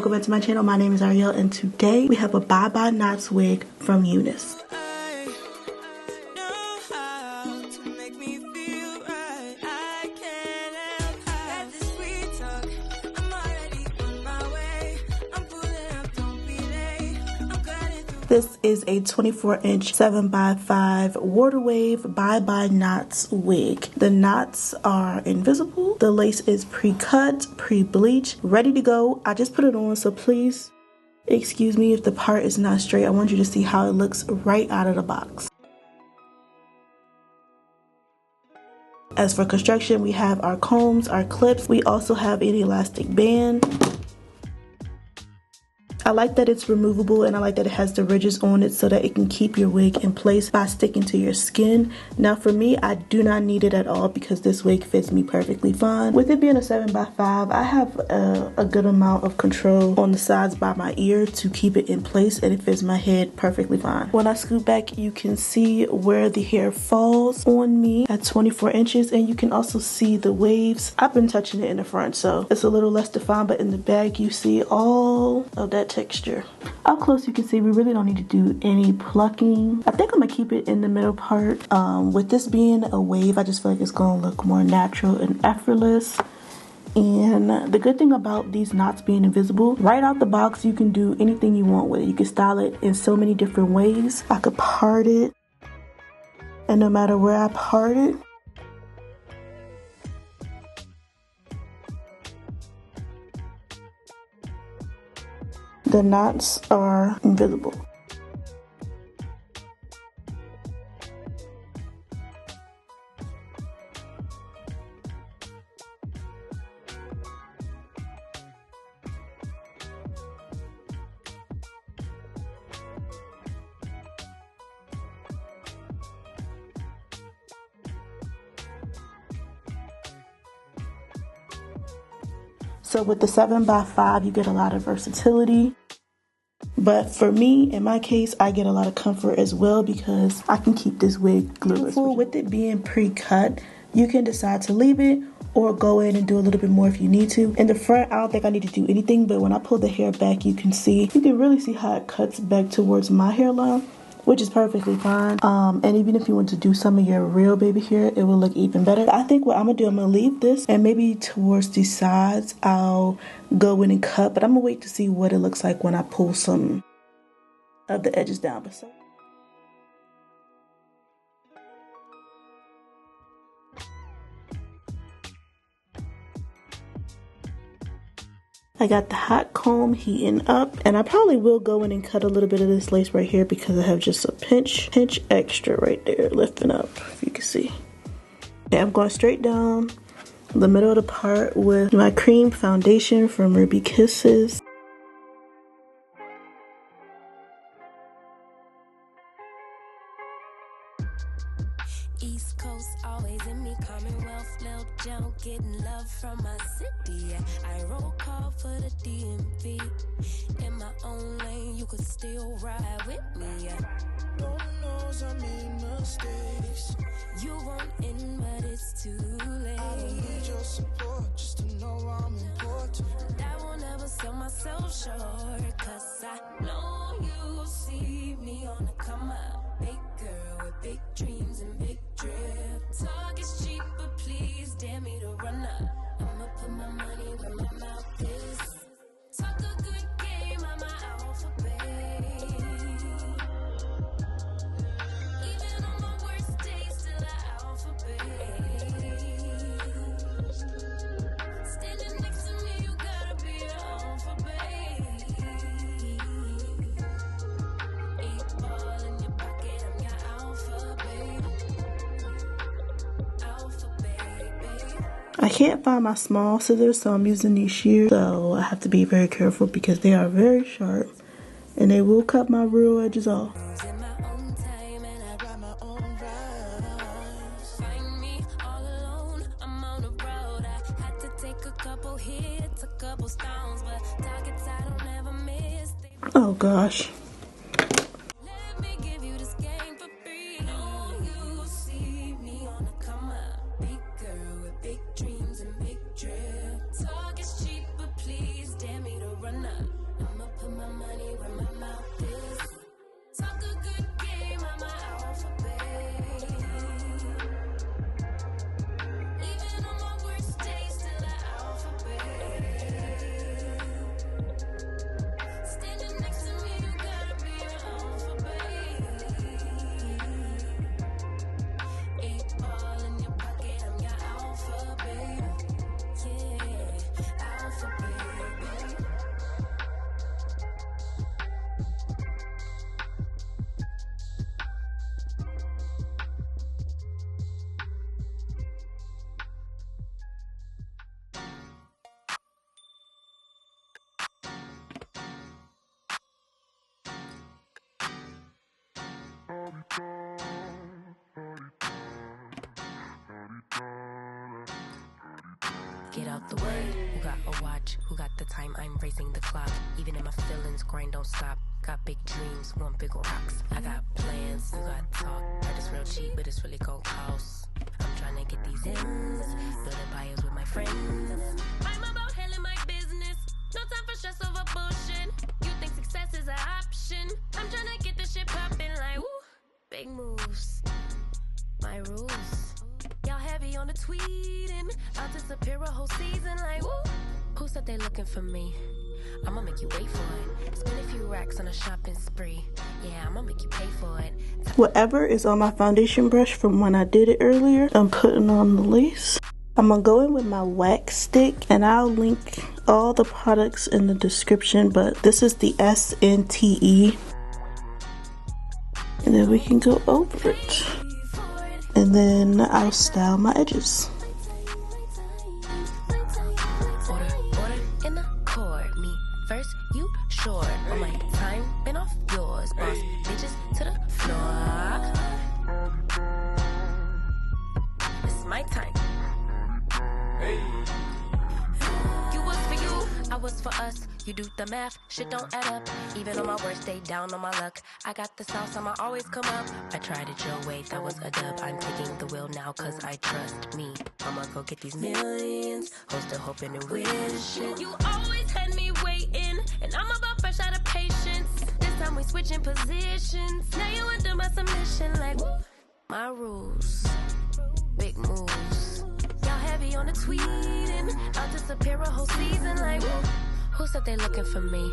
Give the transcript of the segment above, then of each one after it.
welcome back to my channel. My name is Arielle and today we have a Bye Bye Knots wig from UNICE. This is a 24-inch 7x5 water wave Bye Bye Knots wig. The knots are invisible. The lace is pre-cut, pre-bleached, ready to go. I just put it on, so please excuse me if the part is not straight. I want you to see how it looks right out of the box. As for construction, we have our combs, our clips. We also have an elastic band. I like that it's removable and I like that it has the ridges on it so that it can keep your wig in place by sticking to your skin. Now for me, I do not need it at all because this wig fits me perfectly fine. With it being a 7x5, I have a good amount of control on the sides by my ear to keep it in place, and it fits my head perfectly fine. When I scoot back, you can see where the hair falls on me at 24 inches, and you can also see the waves. I've been touching it in the front, so it's a little less defined, but in the back you see all of that texture. Up close you can see we really don't need to do any plucking. I think I'm gonna keep it in the middle part. With this being a wave, I just feel like it's gonna look more natural and effortless. And the good thing about these knots being invisible, right out the box you can do anything you want with it. You can style it in so many different ways. I could part it, and no matter where I part it, the knots are invisible. So with the 7x5, you get a lot of versatility. But for me, in my case, I get a lot of comfort as well because I can keep this wig glueless. With it being pre-cut, you can decide to leave it or go in and do a little bit more if you need to. In the front, I don't think I need to do anything, but when I pull the hair back, you can really see how it cuts back towards my hairline, which is perfectly fine. And even if you want to do some of your real baby hair, it will look even better. I think what I'm gonna do, I'm gonna leave this, and maybe towards the sides, I'll go in and cut, but I'm gonna wait to see what it looks like when I pull some of the edges down. I got the hot comb heating up, and I probably will go in and cut a little bit of this lace right here because I have just a pinch extra right there lifting up, if you can see. Okay, I'm going straight down the middle of the part with my cream foundation from Ruby Kisses. East Coast always in me, Commonwealth, Lil Joe, getting love from my city. Yeah. I roll call for the DMV. In my own lane, you could still ride with me. Yeah. Lord knows I made mistakes. You want in, but it's too late. I don't need your support just to know I'm important. I will never sell myself short, cause I know you see me on the come up. Big girl with big dreams and big drip. Talk is cheap, but please dare me to run up. I'ma put my money where my mouth is. Talk a good game, I'm my alphabet. Even on my worst days, still an alphabet. Standing next to me, you gotta be an alphabet. 8 ball in your pocket, I'm your alphabet. I can't find my small scissors, so I'm using these shears. So I have to be very careful because they are very sharp and they will cut my real edges off. Oh gosh. Talk is cheap, but please dare me to run up. Get out the way. Who got a watch? Who got the time? I'm racing the clock. Even in my feelings, grind don't stop. Got big dreams, want big rocks. I got plans, you got talk. Heard it's real cheap, but it's really gon' cost. I'm trying to get these ends, building buyers with my friends. I'm about handling my business. No time for stress over bullshit. You think success is an option? I'm trying to get this shit poppin' like woo. Big moves, my rules. Y'all heavy on the tweeting. I'll disappear a whole season like woo. Who said they looking for me? I'ma make you wait for it. Spend a few racks on a shopping spree. Yeah, I'ma make you pay for it. Whatever is on my foundation brush from when I did it earlier, I'm putting on the lace. I'm gonna go in with my wax stick, and I'll link all the products in the description, but this is the SNTE. And then we can go over it. And then I'll style my edges. Order in the court. Me first, you short. On my time, been off yours. Boss bitches to the floor. It's my time. Hey. You was for you, I was for us. You do the math, shit don't add up. Even on my worst day, down on my luck. I got the sauce, I'ma always come up. I tried it your way, that was a dub. I'm taking the wheel now, cause I trust me. I'ma go get these millions. Hoes still hoping and wishing. You always had me waiting, and I'm about fresh out of patience. This time we switching positions. Now you under my submission, like woo. My rules, big moves. Y'all heavy on the tweeting. I'll disappear a whole season, like woo. Who said they looking for me?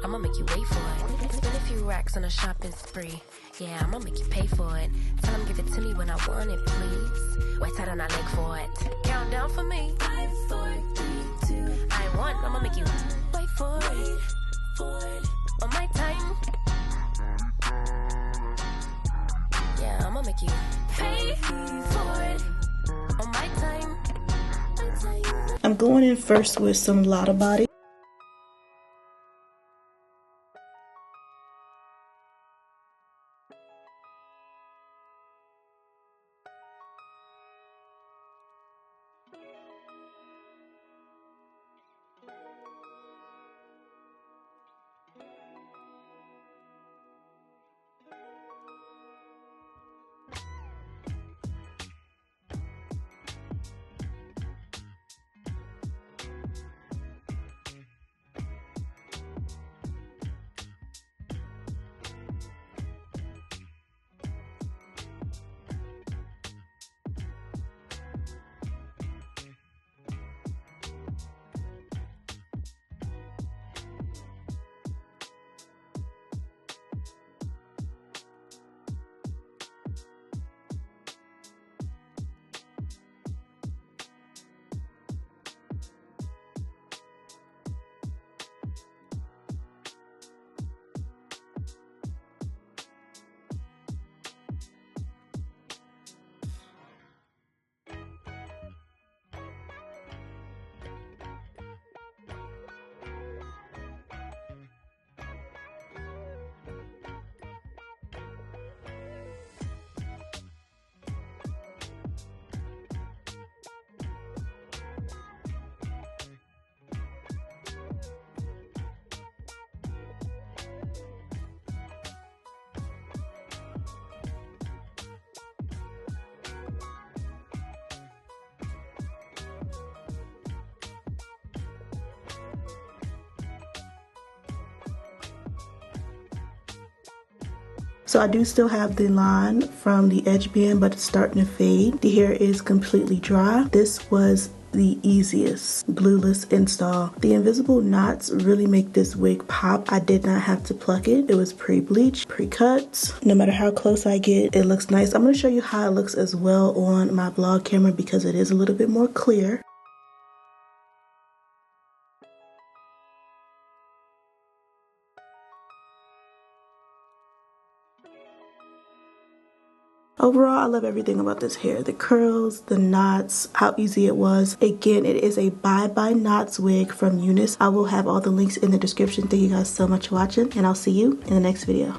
I'ma make you wait for it. Spend a few racks on a shopping spree. Yeah, I'ma make you pay for it. Tell them give it to me when I want it, please. Wait till I leg for it. Count down for me. 5, 4, 3, 2. I want, I'ma make you wait for it. On my time. Yeah, I'ma make you pay for it. On my time. I'm going in first with some Lotta Body. So I do still have the line from the edge band, but it's starting to fade. The hair is completely dry. This was the easiest glueless install. The invisible knots really make this wig pop. I did not have to pluck it. It was pre-bleached, pre-cut. No matter how close I get, it looks nice. I'm going to show you how it looks as well on my vlog camera because it is a little bit more clear. Overall, I love everything about this hair. The curls, the knots, how easy it was. Again, it is a Bye Bye Knots wig from UNICE. I will have all the links in the description. Thank you guys so much for watching, and I'll see you in the next video.